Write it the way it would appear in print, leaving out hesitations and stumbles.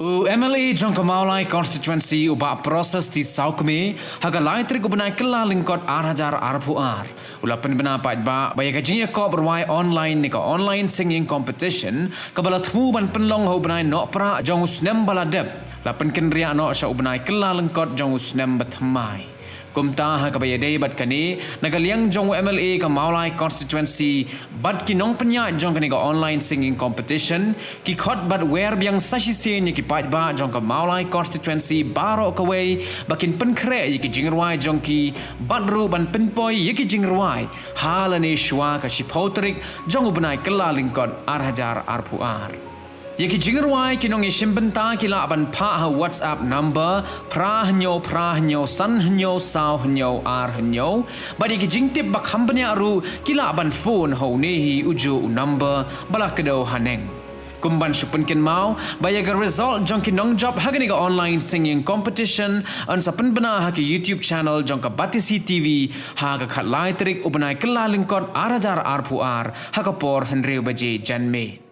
MLA jong Mawlai Constituency ubah proses di Saukme haga lai trik ubnai kela lingkot arhajar arpuar. Ulapan benapat ba baya Jingïakop Rwai online ni online singing competition kabala thmu ban penlong ho ubnai nok pra jong usnem baladep. Lapan kenria nok sya ubnai kela lingkot jong usnem bathamai. Kumta ha kabaya day bat kani nagaliang jong MLA ka Mawlai Constituency bat kinong penya jong kani ka online singing competition ki khot bat wer biang sasise ni ki pat ba jong ka Mawlai Constituency baro kawai bakin penkre yi ki Rwai jong ki bat ru ban penpoi yi ki Rwai halane shwa ka shipotrik jong ubnai kela lingkot arhajar arpuar. Yaki Rwai kinong isim benta kila aban pa ha WhatsApp number prahnyo san hnyo sao hnyo ar hnyo badi ki jingtip bak hambanya aru kila aban phone ho nehi uju number balakdo haneng kumban supun kin mau bayaga result jong kinong job hagani ka online singing competition an sapen bana ha ki YouTube channel jong ka Batisi TV ha ka khat lai trik ubnai kala lingkot arajar arpuar ha ka por henreu baje janme